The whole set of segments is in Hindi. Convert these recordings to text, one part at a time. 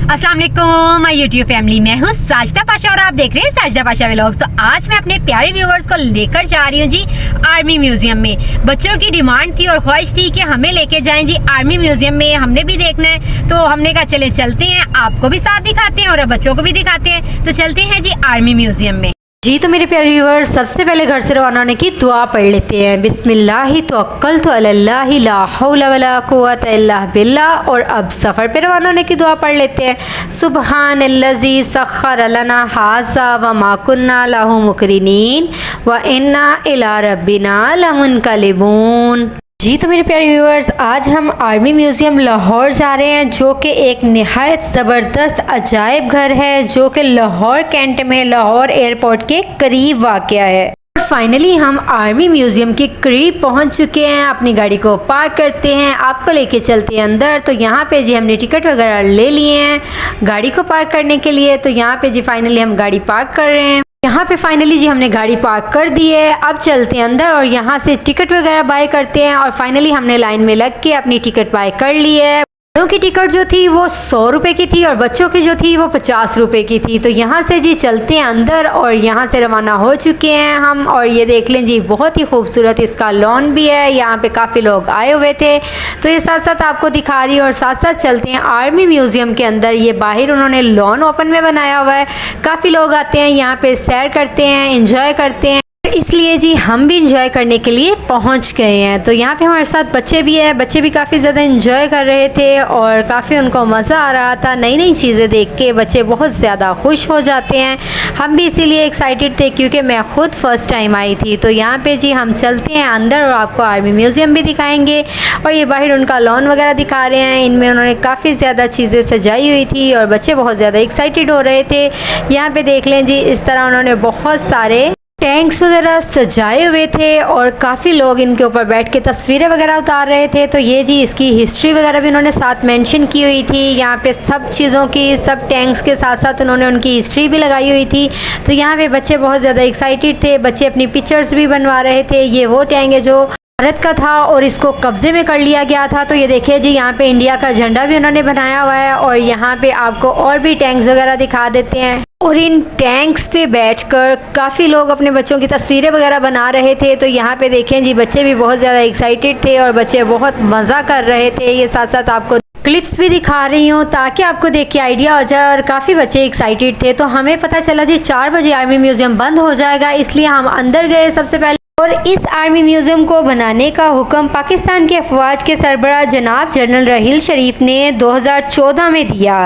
अस्सलाम वालेकुम माय यूट्यूब फैमिली, मैं हूँ साजिदा पाशा और आप देख रहे हैं साजिदा पाशा व्लॉग्स। तो आज मैं अपने प्यारे व्यूवर्स को लेकर जा रही हूँ जी आर्मी म्यूजियम में। बच्चों की डिमांड थी और ख्वाहिश थी कि हमें लेके जाएं जी आर्मी म्यूजियम में, हमने भी देखना है। तो हमने कहा चले चलते हैं, आपको भी साथ दिखाते हैं और बच्चों को भी दिखाते हैं। तो चलते हैं जी आर्मी म्यूजियम में जी। तो मेरे प्यारे व्यूवर्स, सबसे पहले घर से रवाना होने की दुआ पढ़ लेते हैं। बिस्मिल्लाहि तवक्कलतु अलल्लाहि ला हौला वला कुव्वता इल्ला बिल्लाह। और अब सफ़र पे रवाना होने की दुआ पढ़ लेते हैं। सुब्हानल्लज़ी सख्खर लना हाज़ा व मा कुन्ना लहु मुक़रिनीन व इन्ना इला रब्बिना लमुनक़लिबून। जी तो मेरे प्यारे व्यूअर्स, आज हम आर्मी म्यूज़ियम लाहौर जा रहे हैं, जो कि एक निहायत ज़बरदस्त अजायब घर है, जो कि लाहौर कैंट में लाहौर एयरपोर्ट के करीब वाक़या है। और फाइनली हम आर्मी म्यूज़ियम के करीब पहुंच चुके हैं। अपनी गाड़ी को पार्क करते हैं, आपको लेके चलते हैं अंदर। तो यहाँ पे जी हमने टिकट वगैरह ले लिए हैं गाड़ी को पार्क करने के लिए। तो यहाँ पे जी फाइनली हम गाड़ी पार्क कर रहे हैं। यहाँ पे फाइनली जी हमने गाड़ी पार्क कर दी है। अब चलते हैं अंदर और यहाँ से टिकट वगैरह बाय करते हैं। और फाइनली हमने लाइन में लग के अपनी टिकट बाय कर ली है। बड़ों की टिकट जो थी वो 100 रुपये की थी और बच्चों की जो थी वो 50 रुपये की थी। तो यहाँ से जी चलते हैं अंदर और यहाँ से रवाना हो चुके हैं हम। और ये देख लें जी, बहुत ही खूबसूरत इसका लॉन भी है, यहाँ पे काफ़ी लोग आए हुए थे। तो ये साथ साथ आपको दिखा रही है और साथ साथ चलते हैं आर्मी म्यूज़ियम के अंदर। ये बाहर उन्होंने लॉन ओपन में बनाया हुआ है, काफ़ी लोग आते हैं यहाँ पे, सैर करते हैं, इंजॉय करते हैं। इसलिए जी हम भी इंजॉय करने के लिए पहुंच गए हैं। तो यहाँ पे हमारे साथ बच्चे भी हैं, बच्चे भी काफ़ी ज़्यादा इंजॉय कर रहे थे और काफ़ी उनको मज़ा आ रहा था। नई नई चीज़ें देख के बच्चे बहुत ज़्यादा खुश हो जाते हैं। हम भी इसीलिए एक्साइटेड थे क्योंकि मैं ख़ुद फ़र्स्ट टाइम आई थी। तो यहाँ पे जी हम चलते हैं अंदर और आपको आर्मी म्यूज़ियम भी दिखाएँगे। और ये बाहर उनका लॉन वगैरह दिखा रहे हैं, इनमें उन्होंने काफ़ी ज़्यादा चीज़ें सजाई हुई थी और बच्चे बहुत ज़्यादा एक्साइटेड हो रहे थे। यहाँ पर देख लें जी, इस तरह उन्होंने बहुत सारे टैंक्स वगैरह सजाए हुए थे और काफ़ी लोग इनके ऊपर बैठ के तस्वीरें वगैरह उतार रहे थे। तो ये जी इसकी हिस्ट्री वगैरह भी उन्होंने साथ मेंशन की हुई थी। यहाँ पे सब चीज़ों की, सब टैंक्स के साथ साथ उन्होंने उनकी हिस्ट्री भी लगाई हुई थी। तो यहाँ पे बच्चे बहुत ज़्यादा एक्साइटेड थे, बच्चे अपनी पिक्चर्स भी बनवा रहे थे। ये वो टैंक है जो भारत का था और इसको कब्जे में कर लिया गया था। तो ये देखिए जी, यहाँ पे इंडिया का झंडा भी उन्होंने बनाया हुआ है। और यहाँ पे आपको और भी टैंक्स वगैरह दिखा देते हैं। और इन टैंक्स पे बैठकर काफ़ी लोग अपने बच्चों की तस्वीरें वगैरह बना रहे थे। तो यहाँ पे देखें जी, बच्चे भी बहुत ज़्यादा एक्साइटेड थे और बच्चे बहुत मज़ा कर रहे थे। ये साथ साथ आपको क्लिप्स भी दिखा रही हूँ ताकि आपको देख के आइडिया हो जाए। और काफ़ी बच्चे एक्साइटेड थे। तो हमें पता चला जी 4 बजे आर्मी म्यूज़ियम बंद हो जाएगा, इसलिए हम अंदर गए सबसे पहले। और इस आर्मी म्यूज़ियम को बनाने का हुक्म पाकिस्तान के अफवाज के सरबराह जनाब जनरल रहील शरीफ ने 2014 में दिया।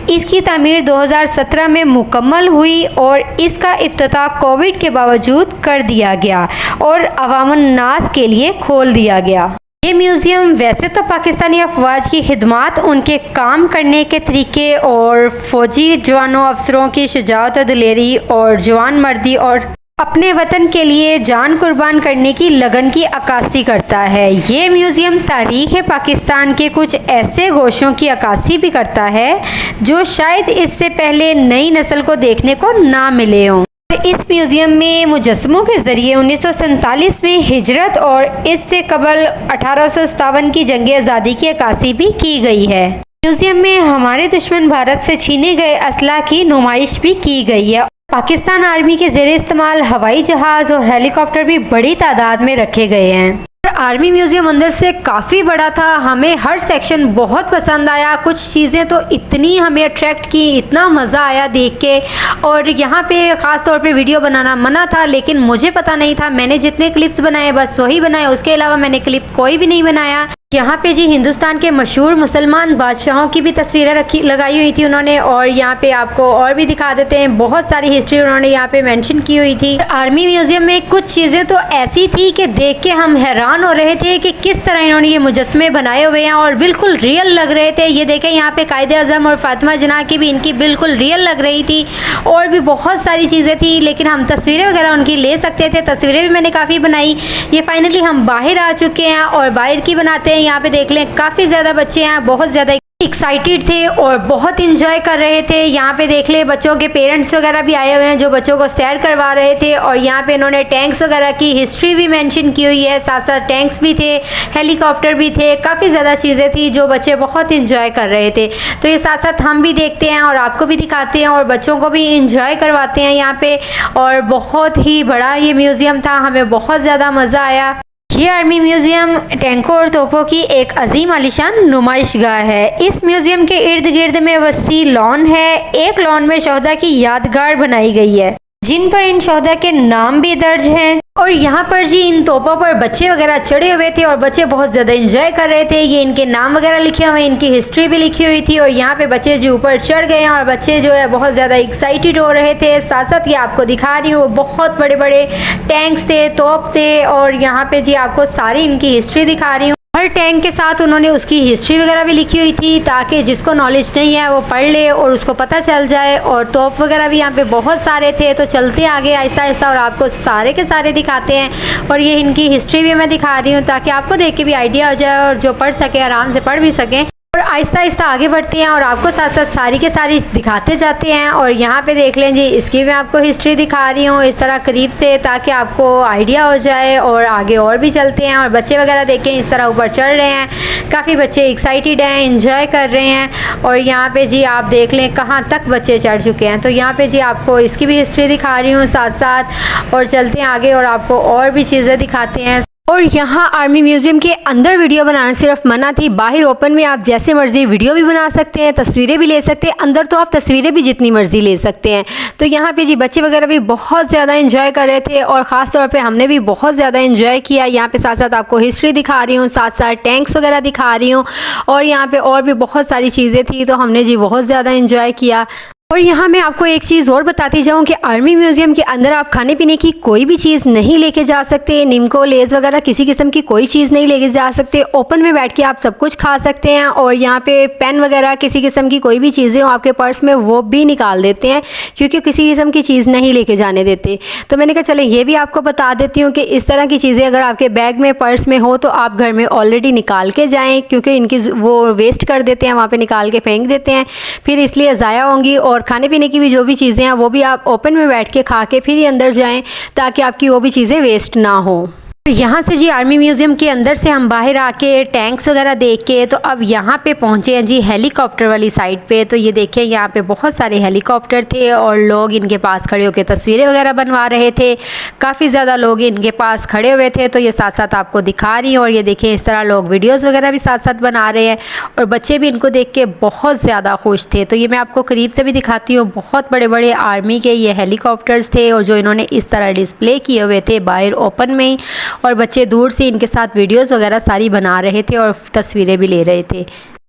इसकी तामीर 2017 में मुकम्मल हुई और इसका इफ्तिताह कोविड के बावजूद कर दिया गया और अवामुन नास के लिए खोल दिया गया। ये म्यूज़ियम वैसे तो पाकिस्तानी अफवाज की खिदमात, उनके काम करने के तरीके और फ़ौजी जवानों अफसरों की शुजाअत और दिलेरी और जवान मर्दी और अपने वतन के लिए जान कुर्बान करने की लगन की अक्कासी करता है। ये म्यूज़ियम तारीख़ पाकिस्तान के कुछ ऐसे गोशों की अक्कासी भी करता है जो शायद इससे पहले नई नस्ल को देखने को ना मिले हों। इस म्यूज़ियम में मुजस्समों के ज़रिए 1947 में हिजरत और इससे कबल 1857 की जंग आज़ादी की अक्कासी भी की गई है। म्यूज़ियम में हमारे दुश्मन भारत से छीने गए असला की नुमाइश भी की गई है। पाकिस्तान आर्मी के ज़ेरे इस्तेमाल हवाई जहाज़ और हेलीकॉप्टर भी बड़ी तादाद में रखे गए हैं। आर्मी म्यूज़ियम अंदर से काफ़ी बड़ा था, हमें हर सेक्शन बहुत पसंद आया। कुछ चीज़ें तो इतनी हमें अट्रैक्ट की, इतना मज़ा आया देख के। और यहाँ पे ख़ास तौर पे वीडियो बनाना मना था, लेकिन मुझे पता नहीं था। मैंने जितने क्लिप्स बनाए बस वही बनाए, उसके अलावा मैंने क्लिप कोई भी नहीं बनाया। यहाँ पे जी हिंदुस्तान के मशहूर मुसलमान बादशाहों की भी तस्वीरें लगाई हुई थी उन्होंने। और यहाँ पे आपको और भी दिखा देते हैं, बहुत सारी हिस्ट्री उन्होंने यहाँ पे मेंशन की हुई थी। आर्मी म्यूज़ियम में कुछ चीज़ें तो ऐसी थी कि देख के हम हैरान हो रहे थे कि किस तरह इन्होंने ये मुजस्मे बनाए हुए हैं और बिल्कुल रियल लग रहे थे। ये देखें, यहाँ पे कायदे आज़म और फातिमा जना की भी, इनकी बिल्कुल रियल लग रही थी। और भी बहुत सारी चीज़ें थी, लेकिन हम तस्वीरें वगैरह उनकी ले सकते थे। तस्वीरें भी मैंने काफ़ी बनाई। ये फाइनली हम बाहर आ चुके हैं और बाहर की बनाते हैं। यहाँ पे देख लें, काफ़ी ज़्यादा बच्चे हैं, बहुत ज़्यादा एक्साइटेड थे और बहुत इंजॉय कर रहे थे। यहाँ पे देख ले बच्चों के पेरेंट्स वगैरह भी आए हुए हैं जो बच्चों को सैर करवा रहे थे, और यहाँ पे इन्होंने टैंक्स वगैरह की हिस्ट्री भी मेंशन की हुई है, साथ साथ टैंक्स भी थे, हेलीकॉप्टर भी थे, काफ़ी ज़्यादा चीज़ें थी जो बच्चे बहुत इंजॉय कर रहे थे। तो ये साथ साथ हम भी देखते हैं और आपको भी दिखाते हैं और बच्चों को भी इंजॉय करवाते हैं यहाँ पे। और बहुत ही बड़ा ये म्यूज़ियम था, हमें बहुत ज़्यादा मज़ा आया। ये आर्मी म्यूजियम टैंकों और तोपों की एक अजीम आलिशान नुमाइशगाह है। इस म्यूजियम के इर्द गिर्द में वसी लॉन है। एक लॉन में शोहदा की यादगार बनाई गई है जिन पर इन शोहदा के नाम भी दर्ज हैं। और यहाँ पर जी इन तोपों पर बच्चे वगैरह चढ़े हुए थे और बच्चे बहुत ज़्यादा एंजॉय कर रहे थे। ये इनके नाम वगैरह लिखे हुए, इनकी हिस्ट्री भी लिखी हुई थी, और यहाँ पे बच्चे जी ऊपर चढ़ गए हैं और बच्चे जो है बहुत ज़्यादा एक्साइटेड हो रहे थे। साथ साथ ये आपको दिखा रही हूँ, बहुत बड़े बड़े टैंक्स थे, तोप थे, और यहाँ पे जी आपको सारी इनकी हिस्ट्री दिखा रही हूँ। हर टैंक के साथ उन्होंने उसकी हिस्ट्री वगैरह भी लिखी हुई थी ताकि जिसको नॉलेज नहीं है वो पढ़ ले और उसको पता चल जाए। और तोप वगैरह भी यहाँ पे बहुत सारे थे। तो चलते आगे आहिस्ता आहिस्ता और आपको सारे के सारे दिखाते हैं, और ये इनकी हिस्ट्री भी मैं दिखा रही हूँ ताकि आपको देख के भी आइडिया हो जाए और जो पढ़ सके आराम से पढ़ भी सकें। और आहिस्ता आहिस्ता आगे बढ़ते हैं और आपको साथ साथ सारी के सारी दिखाते जाते हैं। और यहाँ पे देख लें जी, इसकी मैं आपको हिस्ट्री दिखा रही हूँ इस तरह करीब से ताकि आपको आइडिया हो जाए। और आगे और भी चलते हैं और बच्चे वगैरह देखें इस तरह ऊपर चढ़ रहे हैं, काफ़ी बच्चे एक्साइटेड हैं, इंजॉय कर रहे हैं। और यहाँ पे जी आप देख लें कहाँ तक बच्चे चढ़ चुके हैं। तो यहाँ पे जी आपको इसकी भी हिस्ट्री दिखा रही हूँ साथ साथ, और चलते हैं आगे और आपको और भी चीज़ें दिखाते हैं। और यहाँ आर्मी म्यूजियम के अंदर वीडियो बनाना सिर्फ मना थी, बाहर ओपन में आप जैसे मर्जी वीडियो भी बना सकते हैं, तस्वीरें भी ले सकते हैं। अंदर तो आप तस्वीरें भी जितनी मर्जी ले सकते हैं। तो यहाँ पे जी बच्चे वगैरह भी बहुत ज़्यादा एंजॉय कर रहे थे और ख़ास तौर पे हमने भी बहुत ज़्यादा एंजॉय किया। यहाँ पे साथ साथ आपको हिस्ट्री दिखा रही हूँ, साथ साथ टैंक्स वगैरह दिखा रही हूँ, और यहाँ पे और भी बहुत सारी चीज़ें थी तो हमने जी बहुत ज़्यादा एंजॉय किया। और यहाँ मैं आपको एक चीज़ और बताती जाऊँ कि आर्मी म्यूज़ियम के अंदर आप खाने पीने की कोई भी चीज़ नहीं लेके जा सकते, निम्को लेज़ वगैरह किसी किस्म की कोई चीज़ नहीं लेके जा सकते। ओपन में बैठ के आप सब कुछ खा सकते हैं। और यहाँ पे पेन वगैरह किसी किस्म की कोई भी चीज़ें हो आपके पर्स में वो भी निकाल देते हैं क्योंकि किसी किस्म की चीज़ नहीं लेके जाने देते। तो मैंने कहा चले ये भी आपको बता देती हूँ कि इस तरह की चीज़ें अगर आपके बैग में पर्स में हो तो आप घर में ऑलरेडी निकाल के जाएँ, क्योंकि इनकी वो वेस्ट कर देते हैं, वहाँ पर निकाल के फेंक देते हैं, फिर इसलिए ज़ाया होंगी। और खाने पीने की भी जो भी चीज़ें हैं वो भी आप ओपन में बैठ के खा के फिर ही अंदर जाएं ताकि आपकी वो भी चीज़ें वेस्ट ना हो। यहाँ से जी आर्मी म्यूज़ियम के अंदर से हम बाहर आके टैंक्स वगैरह देख के तो अब यहाँ पे पहुँचे हैं जी हेलीकॉप्टर वाली साइड पे। तो ये देखें यहाँ पे बहुत सारे हेलीकॉप्टर थे और लोग इनके पास खड़े होकर तस्वीरें वगैरह बनवा रहे थे। काफ़ी ज़्यादा लोग इनके पास खड़े हुए थे, तो ये साथ साथ आपको दिखा रही हूँ। और ये देखें इस तरह लोग वीडियोज़ वगैरह भी साथ साथ बना रहे हैं और बच्चे भी इनको देख के बहुत ज़्यादा खुश थे। तो ये मैं आपको करीब से भी दिखाती हूँ। बहुत बड़े बड़े आर्मी के ये हेलीकॉप्टर्स थे और जो इन्होंने इस तरह डिस्प्ले किए हुए थे बाहर ओपन में ही, और बच्चे दूर से इनके साथ वीडियोस वगैरह सारी बना रहे थे और तस्वीरें भी ले रहे थे।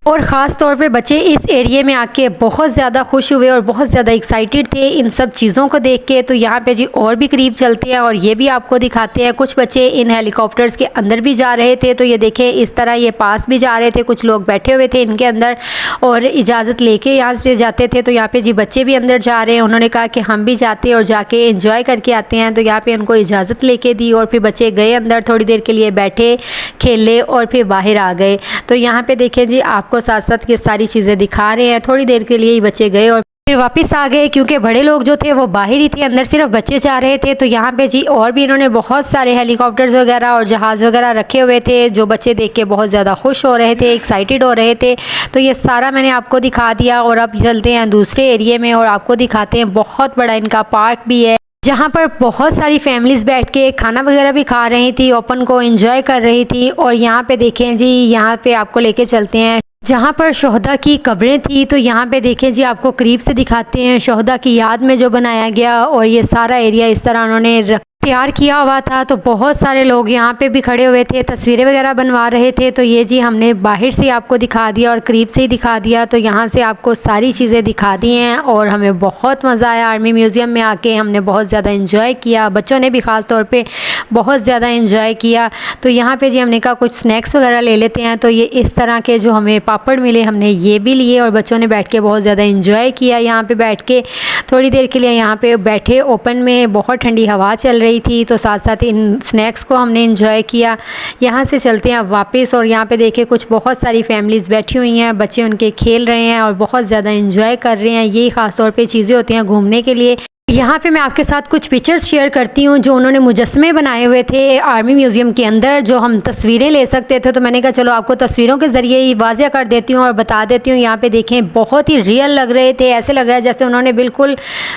और ख़ास तौर पे बच्चे इस एरिया में आके बहुत ज़्यादा खुश हुए और बहुत ज़्यादा एक्साइटेड थे इन सब चीज़ों को देख के। तो यहाँ पे जी और भी करीब चलते हैं और ये भी आपको दिखाते हैं। कुछ बच्चे इन हेलीकॉप्टर्स के अंदर भी जा रहे थे, तो ये देखें इस तरह ये पास भी जा रहे थे, कुछ लोग बैठे हुए थे इनके अंदर और इजाज़त लेके यहाँ से जाते थे। तो यहाँ पर जी बच्चे भी अंदर जा रहे हैं, उन्होंने कहा कि हम भी जाते और जाके इंजॉय करके आते हैं। तो यहाँ पर उनको इजाज़त लेके दी और फिर बच्चे गए अंदर, थोड़ी देर के लिए बैठे, खेले और फिर बाहर आ गए। तो यहाँ पर देखें जी आपको साथ साथ ये सारी चीज़ें दिखा रहे हैं। थोड़ी देर के लिए ही बच्चे गए और फिर वापस आ गए क्योंकि बड़े लोग जो थे वो बाहर ही थे, अंदर सिर्फ बच्चे जा रहे थे। तो यहाँ पे जी और भी इन्होंने बहुत सारे हेलीकॉप्टर्स वगैरह और जहाज़ वगैरह रखे हुए थे जो बच्चे देख के बहुत ज़्यादा खुश हो रहे थे, एक्साइटेड हो रहे थे। तो ये सारा मैंने आपको दिखा दिया और अब चलते हैं दूसरे एरिए में और आपको दिखाते हैं। बहुत बड़ा इनका पार्क भी है जहाँ पर बहुत सारी फैमिलीज़ बैठ के खाना वगैरह भी खा रही थी, ओपन को एंजॉय कर रही थी। और यहाँ पे देखें जी, यहाँ पे आपको लेके चलते हैं जहाँ पर शोहदा की कब्रें थी। तो यहाँ पे देखें जी आपको करीब से दिखाते हैं शोहदा की याद में जो बनाया गया, और ये सारा एरिया इस तरह उन्होंने तैयार किया हुआ था। तो बहुत सारे लोग यहाँ पे भी खड़े हुए थे, तस्वीरें वगैरह बनवा रहे थे। तो ये जी हमने बाहर से आपको दिखा दिया और करीब से ही दिखा दिया। तो यहाँ से आपको सारी चीज़ें दिखा दी हैं और हमें बहुत मज़ा आया आर्मी म्यूज़ियम में आके। हमने बहुत ज़्यादा इंजॉय किया, बच्चों ने भी ख़ास तौर पे बहुत ज़्यादा इंजॉय किया। तो यहाँ पे जी हमने कहा कुछ स्नैक्स वगैरह ले लेते हैं। तो ये इस तरह के जो हमें पापड़ मिले हमने ये भी लिए और बच्चों ने बैठ के बहुत ज़्यादा इंजॉय किया। यहाँ पर बैठ के थोड़ी देर के लिए यहाँ पर बैठे ओपन में, बहुत ठंडी हवा चल रही रही थी, तो साथ साथ इन स्नैक्स को हमने इंजॉय किया। यहाँ से चलते हैं अब वापस, और यहाँ पे देखिए कुछ बहुत सारी फैमिलीज़ बैठी हुई हैं, बच्चे उनके खेल रहे हैं और बहुत ज़्यादा इंजॉय कर रहे हैं। यही ख़ास तौर पे चीज़ें होती हैं घूमने के लिए। यहाँ पे मैं आपके साथ कुछ पिक्चर्स शेयर करती हूँ जो उन्होंने मुजस्मे बनाए हुए थे आर्मी म्यूज़ियम के अंदर, जो हम तस्वीरें ले सकते थे। तो मैंने कहा चलो आपको तस्वीरों के ज़रिए ही वाज़िया कर देती हूँ और बता देती हूँ। यहाँ पे देखें बहुत ही रियल लग रहे थे, ऐसे लग रहा है जैसे उन्होंने बिल्कुल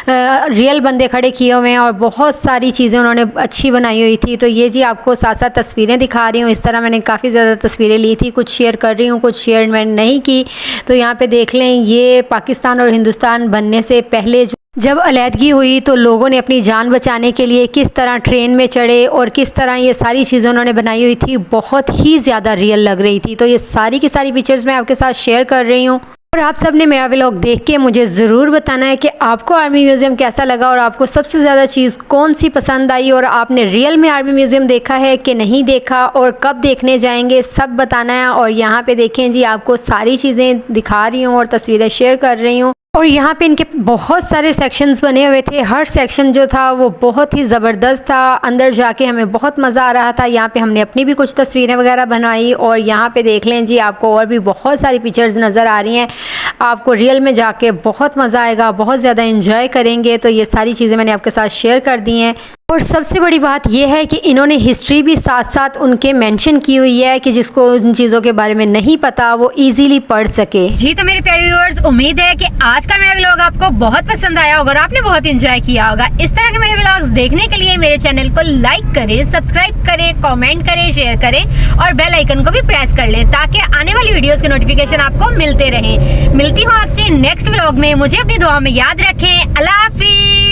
रियल बंदे खड़े किए हुए हैं, और बहुत सारी चीज़ें उन्होंने अच्छी बनाई हुई थी। तो ये जी आपको साथ साथ तस्वीरें दिखा रही हूँ। इस तरह मैंने काफ़ी ज़्यादा तस्वीरें ली थी, कुछ शेयर कर रही हूँ, कुछ शेयर मैंने नहीं की। तो यहाँ पर देख लें, ये पाकिस्तान और हिंदुस्तान बनने से पहले जब अलहदगी हुई तो लोगों ने अपनी जान बचाने के लिए किस तरह ट्रेन में चढ़े और किस तरह ये सारी चीज़ें उन्होंने बनाई हुई थी, बहुत ही ज़्यादा रियल लग रही थी। तो ये सारी की सारी पिक्चर्स मैं आपके साथ शेयर कर रही हूँ, और आप सब ने मेरा व्लॉग देख के मुझे ज़रूर बताना है कि आपको आर्मी म्यूज़ियम कैसा लगा और आपको सबसे ज़्यादा चीज़ कौन सी पसंद आई, और आपने रियल में आर्मी म्यूज़ियम देखा है कि नहीं देखा और कब देखने जाएंगे, सब बताना है। और यहाँ पे देखें जी, आपको सारी चीज़ें दिखा रही हूँ और तस्वीरें शेयर कर रही हूँ। और यहाँ पे इनके बहुत सारे सेक्शंस बने हुए थे, हर सेक्शन जो था वो बहुत ही ज़बरदस्त था। अंदर जाके हमें बहुत मज़ा आ रहा था। यहाँ पे हमने अपनी भी कुछ तस्वीरें वगैरह बनाई, और यहाँ पे देख लें जी, आपको और भी बहुत सारी पिक्चर्स नज़र आ रही हैं। आपको रियल में जाके बहुत मज़ा आएगा, बहुत ज़्यादा इंजॉय करेंगे। तो ये सारी चीज़ें मैंने आपके साथ शेयर कर दी हैं। और सबसे बड़ी बात यह है कि इन्होंने हिस्ट्री भी साथ साथ उनके मेंशन की हुई है कि जिसको उन चीज़ों के बारे में नहीं पता वो इजीली पढ़ सके। जी तो मेरे प्यारे व्यूअर्स, उम्मीद है कि आज का मेरा व्लॉग आपको बहुत पसंद आया होगा और आपने बहुत एंजॉय किया होगा। इस तरह के मेरे व्लॉग्स देखने के लिए मेरे चैनल को लाइक करें, सब्सक्राइब करें, कॉमेंट करें, शेयर करें और बेल आइकन को भी प्रेस कर लें ताकि आने वाली वीडियोज़ के नोटिफिकेशन आपको मिलते रहें। मिलती हूँ आपसे नेक्स्ट व्लॉग में, मुझे अपनी दुआ में याद रखें। अल्लाह हाफिज़।